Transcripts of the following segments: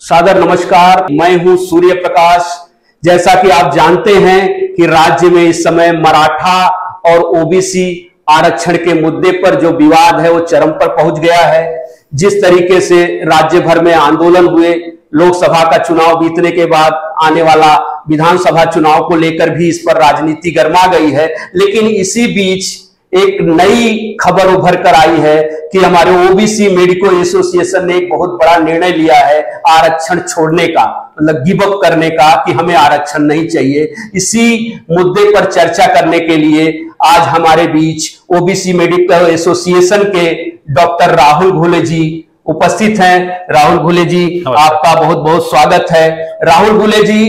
सादर नमस्कार। मैं हूं सूर्य प्रकाश। जैसा कि आप जानते हैं कि राज्य में इस समय मराठा और ओबीसी आरक्षण के मुद्दे पर जो विवाद है वो चरम पर पहुंच गया है। जिस तरीके से राज्य भर में आंदोलन हुए, लोकसभा का चुनाव बीतने के बाद आने वाला विधानसभा चुनाव को लेकर भी इस पर राजनीति गर्मा गई है। लेकिन इसी बीच एक नई खबर उभर कर आई है कि हमारे ओबीसी मेडिकल एसोसिएशन ने एक बहुत बड़ा निर्णय लिया है आरक्षण छोड़ने का, मतलब गिव अप करने का, कि हमें आरक्षण नहीं चाहिए। इसी मुद्दे पर चर्चा करने के लिए आज हमारे बीच ओबीसी मेडिकल एसोसिएशन के डॉक्टर राहुल घुले जी उपस्थित हैं। राहुल घुले जी, आपका बहुत बहुत स्वागत है। राहुल घुले जी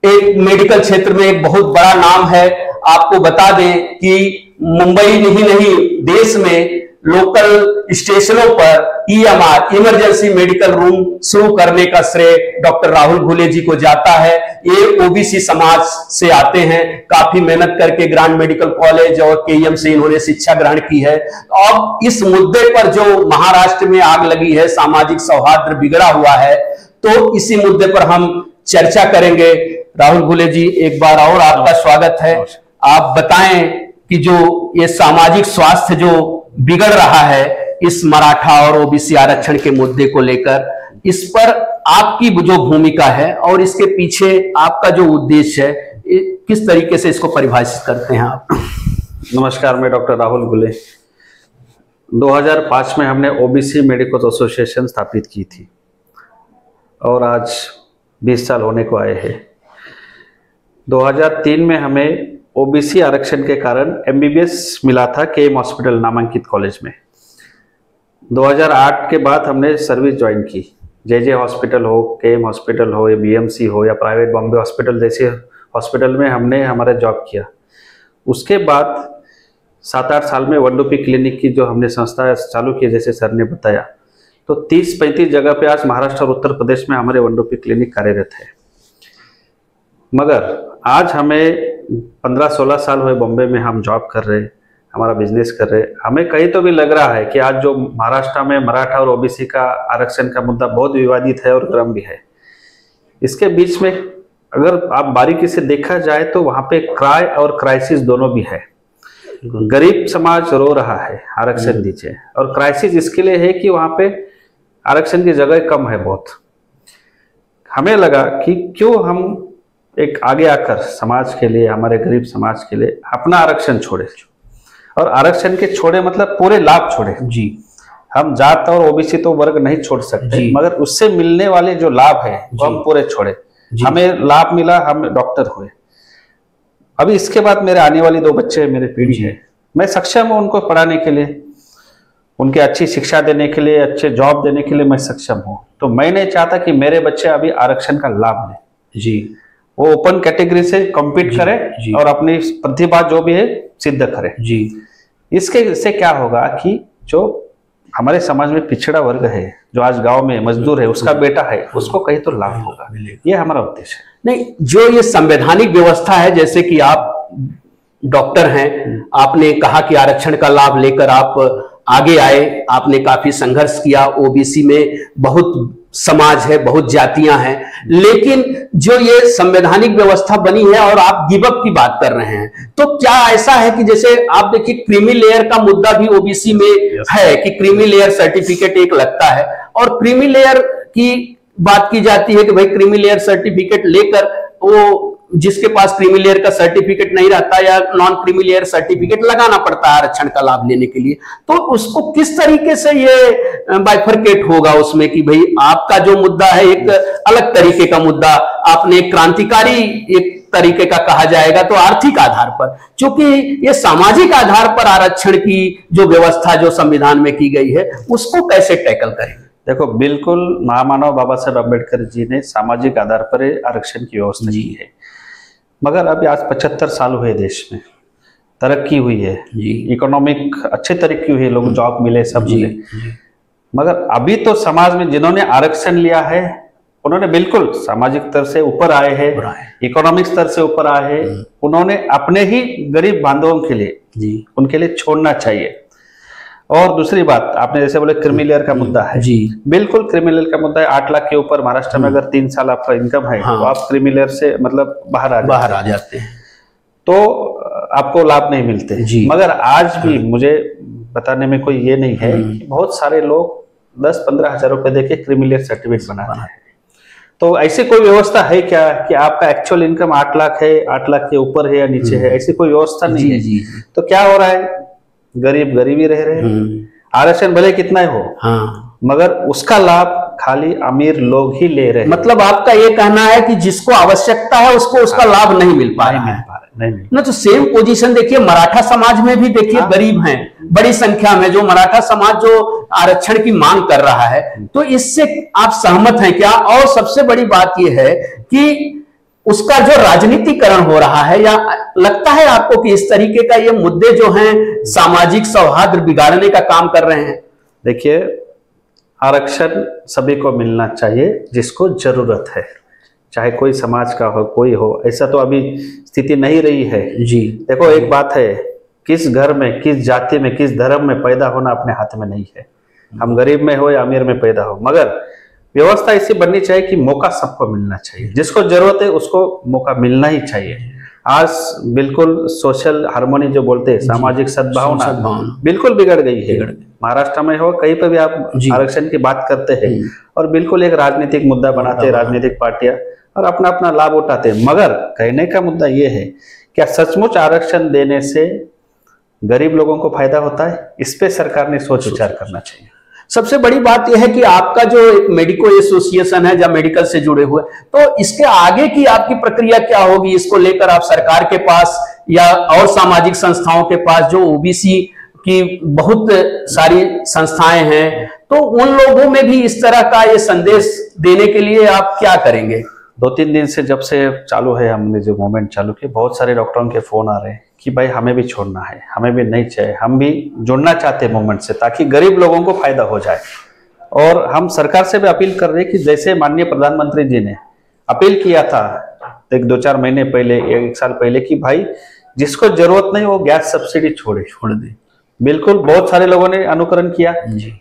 एक मेडिकल क्षेत्र में एक बहुत बड़ा नाम है। आपको बता दें कि मुंबई ही नहीं, देश में लोकल स्टेशनों पर ईएमआर इमरजेंसी मेडिकल रूम शुरू करने का श्रेय डॉक्टर राहुल घुले जी को जाता है। ये ओबीसी समाज से आते हैं, काफी मेहनत करके ग्रांड मेडिकल कॉलेज और केईएम से इन्होंने शिक्षा ग्रहण की है। अब इस मुद्दे पर जो महाराष्ट्र में आग लगी है, सामाजिक सौहार्द बिगड़ा हुआ है, तो इसी मुद्दे पर हम चर्चा करेंगे। राहुल घुले जी, एक बार और आपका स्वागत है। आप बताएं कि जो ये सामाजिक स्वास्थ्य जो बिगड़ रहा है इस मराठा और ओबीसी आरक्षण के मुद्दे को लेकर, इस पर आपकी जो भूमिका है और इसके पीछे आपका जो उद्देश्य है, किस तरीके से इसको परिभाषित करते हैं आप? नमस्कार, मैं डॉक्टर राहुल घुले। 2005 में हमने ओबीसी मेडिकल एसोसिएशन स्थापित की थी और आज 20 साल होने को आए हैं। 2003 में हमें ओबीसी आरक्षण के कारण एमबीबीएस मिला था केएम हॉस्पिटल नामांकित कॉलेज में। 2008 के बाद हमने सर्विस ज्वाइन की। जेजे हॉस्पिटल हो, केएम हॉस्पिटल हो, या बीएमसी हो, या प्राइवेट बॉम्बे हॉस्पिटल जैसे हॉस्पिटल में हमने हमारा जॉब किया। उसके बाद 7-8 साल में वनडोपी क्लिनिक की जो हमने संस्था चालू की, जैसे सर ने बताया, तो 30-35 जगह पे आज महाराष्ट्र और उत्तर प्रदेश में हमारे वनडोपी क्लिनिक कार्यरत है। मगर आज हमें 15-16 साल हुए बॉम्बे में हम जॉब कर रहे हैं, हमारा बिजनेस कर रहे हैं। हमें कहीं तो भी लग रहा है कि आज जो महाराष्ट्र में मराठा और ओबीसी का आरक्षण का मुद्दा बहुत विवादित है और गर्म भी है। इसके बीच में अगर आप बारीकी से देखा जाए तो वहाँ पे क्राई और क्राइसिस दोनों भी है। गरीब समाज रो रहा है आरक्षण दीजिए, और क्राइसिस इसके लिए है कि वहाँ पे आरक्षण की जगह कम है बहुत। हमें लगा कि क्यों हम एक आगे आकर समाज के लिए, हमारे गरीब समाज के लिए अपना आरक्षण छोड़े, और आरक्षण के छोड़े मतलब पूरे लाभ छोड़े जी। हम जात और ओबीसी तो वर्ग नहीं छोड़ सकते, मगर उससे मिलने वाले जो लाभ है वो हम पूरे छोड़े। हमें लाभ मिला, हम डॉक्टर हुए। अभी इसके बाद मेरे आने वाली 2 बच्चे मेरे पीढ़ी है, मैं सक्षम हूँ उनको पढ़ाने के लिए, उनके अच्छी शिक्षा देने के लिए, अच्छे जॉब देने के लिए मैं सक्षम हूँ। तो मैं नहीं चाहता कि मेरे बच्चे अभी आरक्षण का लाभ लें जी। वो ओपन कैटेगरी से कॉम्पीट करें और अपनी प्रतिभा जो भी है सिद्ध करें जी। इसके से क्या होगा कि जो हमारे समाज में पिछड़ा वर्ग है, जो आज गांव में मजदूर है, उसका बेटा है, उसको कहीं तो लाभ होगा। ये हमारा उद्देश्य है। नहीं, जो ये संवैधानिक व्यवस्था है, जैसे कि आप डॉक्टर हैं, आपने कहा कि आरक्षण का लाभ लेकर आप आगे आए, आपने काफी संघर्ष किया। ओबीसी में बहुत समाज है, बहुत जातियां हैं, लेकिन जो ये संवैधानिक व्यवस्था बनी है और आप गिव अप की बात कर रहे हैं, तो क्या ऐसा है कि जैसे आप देखिए क्रीमी लेयर का मुद्दा भी ओबीसी में है कि क्रीमी लेयर सर्टिफिकेट एक लगता है, और क्रीमी लेयर की बात की जाती है कि भाई क्रीमी लेयर सर्टिफिकेट लेकर वो जिसके पास क्रीमी लेयर का सर्टिफिकेट नहीं रहता या नॉन क्रीमी लेयर सर्टिफिकेट लगाना पड़ता है आरक्षण का लाभ लेने के लिए, तो उसको किस तरीके से ये बाइफरकेट होगा उसमें कि भाई आपका जो मुद्दा है एक अलग तरीके का मुद्दा, आपने क्रांतिकारी एक तरीके का कहा जाएगा, तो आर्थिक आधार पर, क्योंकि ये सामाजिक आधार पर आरक्षण की जो व्यवस्था जो संविधान में की गई है उसको कैसे टैकल करेंगे? देखो, बिल्कुल महामानव बाबा साहब अम्बेडकर जी ने सामाजिक आधार पर आरक्षण की व्यवस्था की है, मगर अभी आज 75 साल हुए, देश में तरक्की हुई है, इकोनॉमिक अच्छे तरक्की हुई है, लोग जॉब मिले, सब मिले, मगर अभी तो समाज में जिन्होंने आरक्षण लिया है उन्होंने बिल्कुल सामाजिक स्तर से ऊपर आए हैं, इकोनॉमिक स्तर से ऊपर आए हैं। उन्होंने अपने ही गरीब बांधवों के लिए, उनके लिए छोड़ना चाहिए। और दूसरी बात, आपने जैसे बोले क्रीमी लेयर का मुद्दा है जी, बिल्कुल क्रीमी लेयर का मुद्दा है। 8 लाख के ऊपर महाराष्ट्र में अगर 3 साल आपका इनकम है हाँ, तो आप क्रीमी लेयर से मतलब बाहर आ जाते हैं, तो आपको लाभ नहीं मिलते जी। मगर आज भी मुझे बताने में कोई ये नहीं है कि बहुत सारे लोग 10-15 हजार रुपए देके क्रीमी लेयर सर्टिफिकेट बनाते हैं। तो ऐसी कोई व्यवस्था है क्या कि आपका एक्चुअल इनकम 8 लाख है, 8 लाख के ऊपर है या नीचे है? ऐसी कोई व्यवस्था नहीं है। जी। तो क्या हो रहा है, गरीब गरीबी रह रहे हैं, आरक्षण भले कितना ही हो हाँ, मगर उसका लाभ खाली अमीर लोग ही ले रहे हैं। मतलब आपका ये कहना है कि जिसको आवश्यकता है उसको उसका लाभ नहीं मिल पा रहा है ना। तो सेम पोजीशन देखिए मराठा समाज में भी देखिए गरीब हैं बड़ी संख्या में, जो मराठा समाज जो आरक्षण की मांग कर रहा है, तो इससे आप सहमत हैं क्या? और सबसे बड़ी बात यह है कि उसका जो राजनीतिकरण हो रहा है, या लगता है आपको कि इस तरीके का ये मुद्दे जो हैं सामाजिक सौहार्द बिगाड़ने का काम कर रहे हैं? देखिए, आरक्षण सभी को मिलना चाहिए जिसको जरूरत है, चाहे कोई समाज का हो कोई हो, ऐसा तो अभी स्थिति नहीं रही है जी। देखो, एक बात है, किस घर में, किस जाति में, किस धर्म में पैदा होना अपने हाथ में नहीं है। हम गरीब में हो या अमीर में पैदा हो, मगर व्यवस्था ऐसी बननी चाहिए कि मौका सबको मिलना चाहिए। जिसको जरूरत है उसको मौका मिलना ही चाहिए। आज बिल्कुल सोशल हार्मोनी जो बोलते हैं, सामाजिक सद्भावना बिल्कुल बिगड़ गई है। महाराष्ट्र में हो, कहीं पर भी आप आरक्षण की बात करते हैं और बिल्कुल एक राजनीतिक मुद्दा बनाते हैं राजनीतिक पार्टियां और अपना अपना लाभ उठाते हैं। मगर कहने का मुद्दा यह है, क्या सचमुच आरक्षण देने से गरीब लोगों को फायदा होता है? इस पे सरकार ने सोच विचार करना चाहिए। सबसे बड़ी बात यह है कि आपका जो एक मेडिको एसोसिएशन है, जब मेडिकल से जुड़े हुए, तो इसके आगे की आपकी प्रक्रिया क्या होगी? इसको लेकर आप सरकार के पास या और सामाजिक संस्थाओं के पास, जो ओबीसी की बहुत सारी संस्थाएं हैं, तो उन लोगों में भी इस तरह का ये संदेश देने के लिए आप क्या करेंगे? 2-3 दिन से जब से चालू है, हमने जो मूवमेंट चालू की, बहुत सारे डॉक्टरों के फोन आ रहे हैं कि भाई हमें भी छोड़ना है, हमें भी नहीं चाहिए, हम भी जुड़ना चाहते हैं मूवमेंट से ताकि गरीब लोगों को फायदा हो जाए। और हम सरकार से भी अपील कर रहे हैं कि जैसे माननीय प्रधानमंत्री जी ने अपील किया था 1-2-4 महीने पहले, 1 साल पहले, कि भाई जिसको जरूरत नहीं वो गैस सब्सिडी छोड़ दे। बिल्कुल, बहुत सारे लोगों ने अनुकरण किया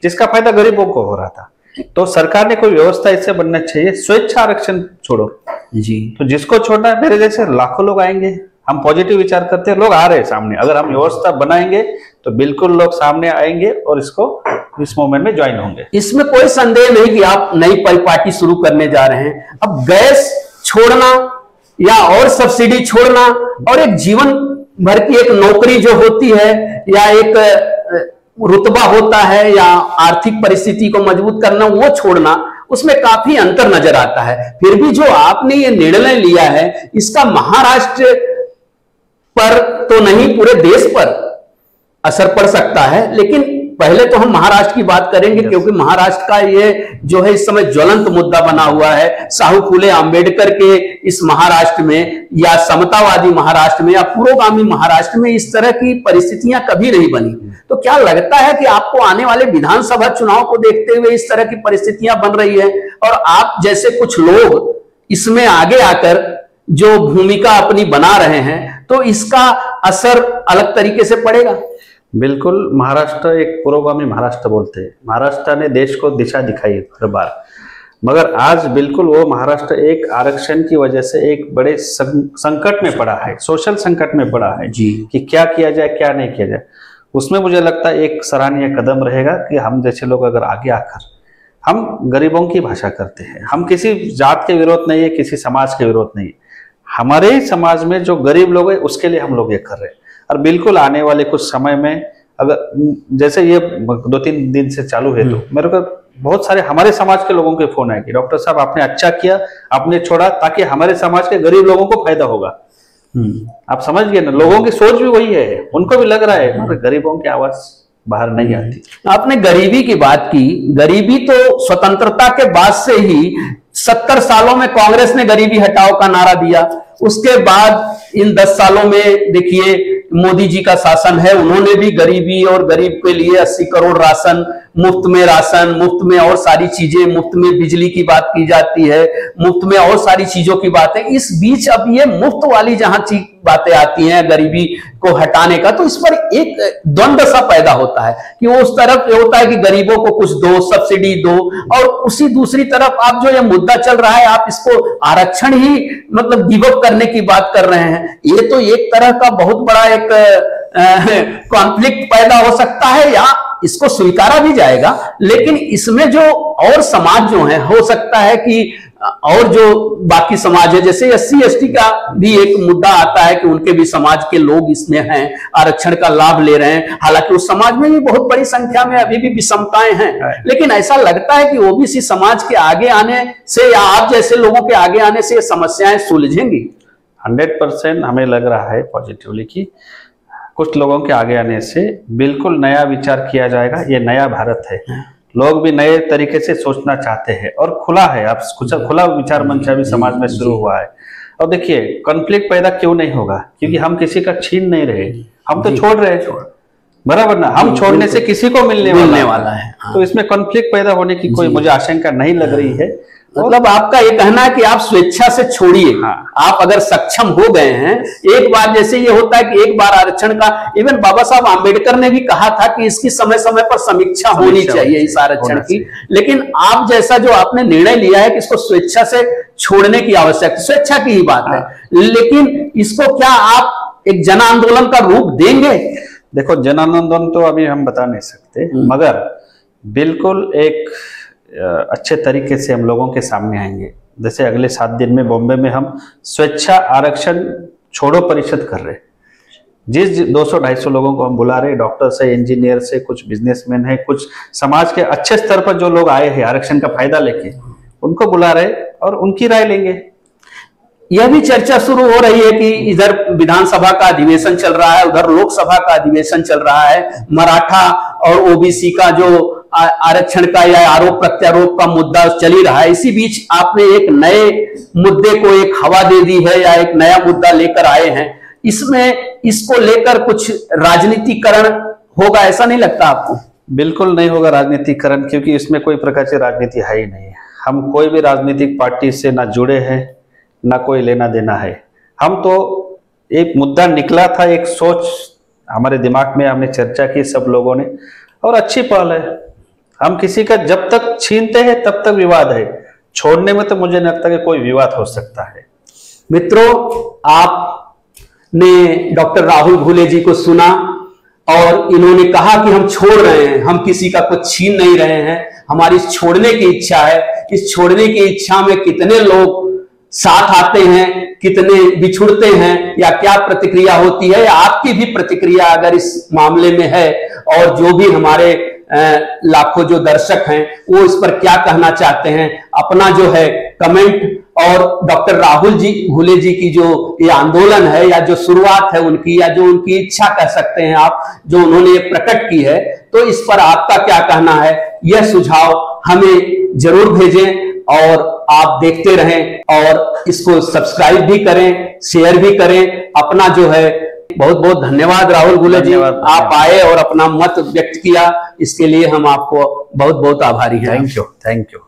जिसका फायदा गरीबों को हो रहा था। तो सरकार ने कोई व्यवस्था इससे बनना चाहिए, स्वेच्छा आरक्षण छोड़ो जी। तो जिसको छोड़ना है, मेरे जैसे लाखों लोग आएंगे। हम पॉजिटिव विचार करते हैं, लोग आ रहे हैं सामने। अगर हम व्यवस्था बनाएंगे तो बिल्कुल लोग सामने आएंगे और इस मूवमेंट में ज्वाइन होंगे। इसमें कोई संदेह नहीं कि आप नई पार्टी शुरू करने जा रहे हैं। अब गैस छोड़ना या और सब्सिडी छोड़ना और एक जीवन भर की एक नौकरी जो होती है या एक रुतबा होता है या आर्थिक परिस्थिति को मजबूत करना, वो छोड़ना, उसमें काफी अंतर नजर आता है। फिर भी जो आपने ये निर्णय लिया है, इसका महाराष्ट्र पर तो नहीं पूरे देश पर असर पड़ सकता है, लेकिन पहले तो हम महाराष्ट्र की बात करेंगे क्योंकि महाराष्ट्र का ये जो है इस समय ज्वलंत मुद्दा बना हुआ है। साहू फूले आंबेडकर के इस महाराष्ट्र में या समतावादी महाराष्ट्र में या पुरोगामी महाराष्ट्र में इस तरह की परिस्थितियां कभी नहीं बनी। तो क्या लगता है कि आपको आने वाले विधानसभा चुनाव को देखते हुए इस तरह की परिस्थितियां बन रही है और आप जैसे कुछ लोग इसमें आगे आकर जो भूमिका अपनी बना रहे हैं, तो इसका असर अलग तरीके से पड़ेगा? बिल्कुल, महाराष्ट्र एक पुरोगामी महाराष्ट्र बोलते हैं। महाराष्ट्र ने देश को दिशा दिखाई हर बार, मगर आज बिल्कुल वो महाराष्ट्र एक आरक्षण की वजह से एक बड़े संकट में पड़ा है, सोशल संकट में पड़ा है जी, कि क्या किया जाए क्या नहीं किया जाए। उसमें मुझे लगता है एक सराहनीय कदम रहेगा कि हम जैसे लोग अगर आगे आकर, हम गरीबों की भाषा करते हैं, हम किसी जात के विरोध नहीं है, किसी समाज के विरोध नहीं है, हमारे ही समाज में जो गरीब लोग हैं उसके लिए हम लोग ये कर रहे हैं। और बिल्कुल आने वाले कुछ समय में, अगर जैसे ये 2-3 दिन से चालू है, तो मेरे को बहुत सारे हमारे समाज के लोगों के फोन आए कि डॉक्टर साहब आपने अच्छा किया, आपने छोड़ा, ताकि हमारे समाज के गरीब लोगों को फायदा होगा। आप समझ गए ना, लोगों की सोच भी वही है, उनको भी लग रहा है गरीबों की आवाज बाहर नहीं आती। आपने गरीबी की बात की, गरीबी तो स्वतंत्रता के बाद से ही 70 सालों में कांग्रेस ने गरीबी हटाओ का नारा दिया। उसके बाद इन 10 सालों में देखिए मोदी जी का शासन है, उन्होंने भी गरीबी और गरीब के लिए 80 करोड़ राशन मुफ्त में राशन, मुफ्त में और सारी चीजें, मुफ्त में बिजली की बात की जाती है, मुफ्त में और सारी चीजों की बात है। इस बीच अब ये मुफ्त वाली जहां चीज बातें आती हैं गरीबी को हटाने का, तो इस पर एक द्वंद्व सा पैदा होता है कि वो उस तरफ ये होता है कि गरीबों को कुछ दो, सब्सिडी दो, और उसी दूसरी तरफ आप जो ये मुद्दा चल रहा है आप इसको आरक्षण ही मतलब गिव अप करने की बात कर रहे हैं। ये तो एक तरह का बहुत बड़ा एक कॉन्फ्लिक्ट पैदा हो सकता है, या इसको स्वीकारा भी जाएगा, लेकिन इसमें जो और समाज जो है, हो सकता है कि और जो बाकी समाज है, जैसे SC ST का भी एक मुद्दा आता है कि उनके भी समाज के लोग इसमें हैं, आरक्षण का लाभ ले रहे हैं। हालांकि उस समाज में भी बहुत बड़ी संख्या में अभी भी विषमताएं हैं, लेकिन ऐसा लगता है कि OBC समाज के आगे आने से या आप जैसे लोगों के आगे आने से ये समस्याएं सुलझेंगी। 100% हमें लग रहा है पॉजिटिवली कि कुछ लोगों के आगे आने से बिल्कुल नया विचार किया जाएगा। ये नया भारत है, लोग भी नए तरीके से सोचना चाहते हैं और खुला है। आप कुछ खुला विचार मंच अभी समाज में शुरू हुआ है। और देखिए कॉन्फ्लिक्ट पैदा क्यों नहीं होगा, क्योंकि हम किसी का छीन नहीं रहे, हम तो छोड़ रहे हैं, बराबर ना। हम छोड़ने से किसी को मिलने वाला है। तो इसमें कॉन्फ्लिक्ट पैदा होने की कोई मुझे आशंका नहीं लग रही है। मतलब आपका ये कहना है कि आप स्वेच्छा से छोड़िए। आप अगर सक्षम हो गए हैं, एक बार जैसे ये होता है कि एक बार आरक्षण का, इवन बाबा साहब आंबेडकर ने भी कहा था कि इसकी समय समय पर समीक्षा होनी चाहिए इस आरक्षण की, लेकिन आप जैसा जो आपने निर्णय लिया है कि इसको स्वेच्छा से छोड़ने की आवश्यकता, स्वेच्छा की ही बात है, लेकिन इसको क्या आप एक जन आंदोलन का रूप देंगे? देखो जन आंदोलन तो अभी हम बता नहीं सकते, मगर बिल्कुल एक अच्छे तरीके से हम लोगों के सामने आएंगे। जैसे अगले 7 दिन में बॉम्बे में हम स्वेच्छा आरक्षण छोड़ो परिषद कर रहे हैं। जिस 200-250 लोगों को हम बुला रहे हैं, डॉक्टर से, इंजीनियर से, कुछ बिजनेसमैन है, कुछ समाज के अच्छे स्तर पर जो लोग आए हैं आरक्षण का फायदा लेके, उनको बुला रहे और उनकी राय लेंगे। यह भी चर्चा शुरू हो रही है कि इधर विधानसभा का अधिवेशन चल रहा है, उधर लोकसभा का अधिवेशन चल रहा है, मराठा और OBC का जो आरक्षण का या आरोप प्रत्यारोप का मुद्दा चल ही रहा है। इसी बीच आपने एक नए मुद्दे को एक हवा दे दी है या एक नया मुद्दा लेकर आए हैं। इसमें इसको लेकर कुछ राजनीतिकरण होगा, ऐसा नहीं लगता आपको? बिल्कुल नहीं होगा राजनीतिकरण, क्योंकि इसमें कोई प्रकार की राजनीति है ही नहीं। हम कोई भी राजनीतिक पार्टी से ना जुड़े हैं, ना कोई लेना देना है। हम तो एक मुद्दा निकला था, एक सोच हमारे दिमाग में, हमने चर्चा की सब लोगों ने, और अच्छी पहल है। हम किसी का जब तक छीनते हैं तब तक विवाद है, छोड़ने में तो मुझे नहीं लगता कि कोई विवाद हो सकता है। मित्रों, आपने डॉक्टर राहुल घुले जी को सुना और इन्होंने कहा कि हम छोड़ रहे हैं, हम किसी का कुछ छीन नहीं रहे हैं, हमारी छोड़ने की इच्छा है। इस छोड़ने की इच्छा में कितने लोग साथ आते हैं, कितने बिछुड़ते हैं, या क्या प्रतिक्रिया होती है, या आपकी भी प्रतिक्रिया अगर इस मामले में है, और जो भी हमारे लाखों जो दर्शक हैं वो इस पर क्या कहना चाहते हैं, अपना जो है कमेंट, और डॉक्टर राहुल जी घुले जी की जो ये आंदोलन है या जो शुरुआत है उनकी, या जो उनकी इच्छा कह सकते हैं आप, जो उन्होंने प्रकट की है, तो इस पर आपका क्या कहना है, यह सुझाव हमें जरूर भेजें। और आप देखते रहें और इसको सब्सक्राइब भी करें, शेयर भी करें। अपना जो है बहुत बहुत धन्यवाद राहुल घुले जी, आप आए और अपना मत व्यक्त किया, इसके लिए हम आपको बहुत बहुत आभारी हैं। Thank you.